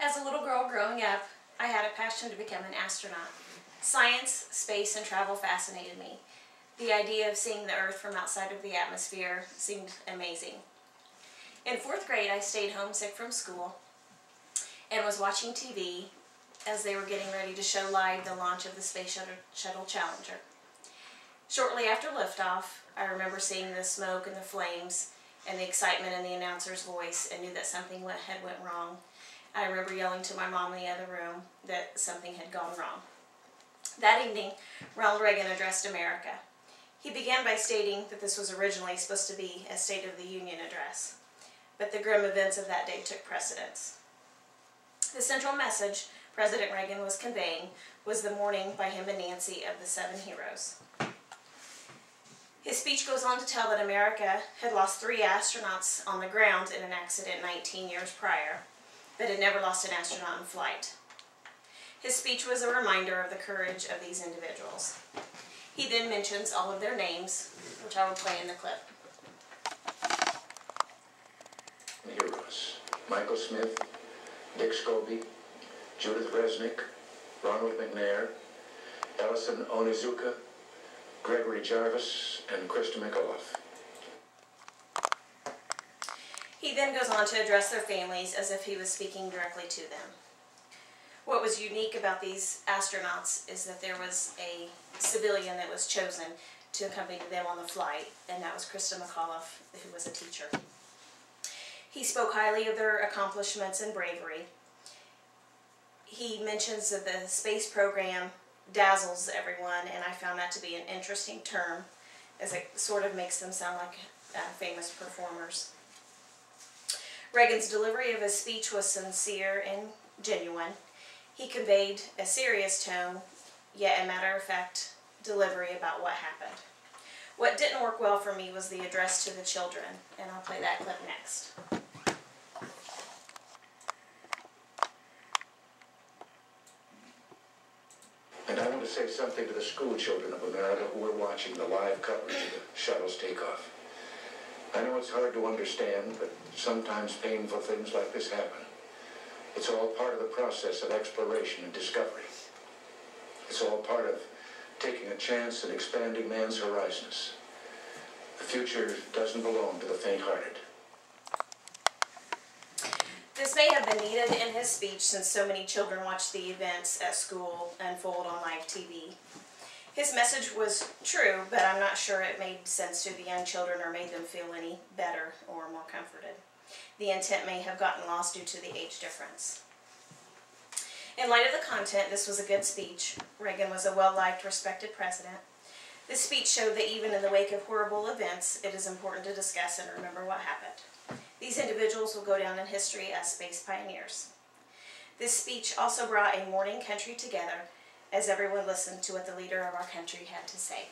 As a little girl growing up, I had a passion to become an astronaut. Science, space, and travel fascinated me. The idea of seeing the Earth from outside of the atmosphere seemed amazing. In 4th grade, I stayed homesick from school and was watching TV as they were getting ready to show live the launch of the Space Shuttle Challenger. Shortly after liftoff, I remember seeing the smoke and the flames and the excitement in the announcer's voice and knew that something had went wrong. I remember yelling to my mom in the other room that something had gone wrong. That evening, Ronald Reagan addressed America. He began by stating that this was originally supposed to be a State of the Union address, but the grim events of that day took precedence. The central message President Reagan was conveying was the mourning by him and Nancy of the 7 heroes. His speech goes on to tell that America had lost 3 astronauts on the ground in an accident 19 years prior, but had never lost an astronaut in flight. His speech was a reminder of the courage of these individuals. He then mentions all of their names, which I will play in the clip. Heroes: Michael Smith, Dick Scobie, Judith Resnick, Ronald McNair, Ellison Onizuka, Gregory Jarvis, and Krista McAuliffe. He then goes on to address their families as if he was speaking directly to them. What was unique about these astronauts is that there was a civilian that was chosen to accompany them on the flight, and that was Krista McAuliffe, who was a teacher. He spoke highly of their accomplishments and bravery. He mentions that the space program dazzles everyone, and I found that to be an interesting term, as it sort of makes them sound like famous performers. Reagan's delivery of his speech was sincere and genuine. He conveyed a serious tone, yet a matter-of-fact delivery about what happened. What didn't work well for me was the address to the children, and I'll play that clip next. And I want to say something to the school children of America who are watching the live coverage of the shuttle's takeoff. I know it's hard to understand, but sometimes painful things like this happen. It's all part of the process of exploration and discovery. It's all part of taking a chance and expanding man's horizons. The future doesn't belong to the faint-hearted. This may have been needed in his speech since so many children watch the events at school unfold on live TV. His message was true, but I'm not sure it made sense to the young children or made them feel any better or more comforted. The intent may have gotten lost due to the age difference. In light of the content, this was a good speech. Reagan was a well-liked, respected president. This speech showed that even in the wake of horrible events, it is important to discuss and remember what happened. These individuals will go down in history as space pioneers. This speech also brought a mourning country together as everyone listened to what the leader of our country had to say.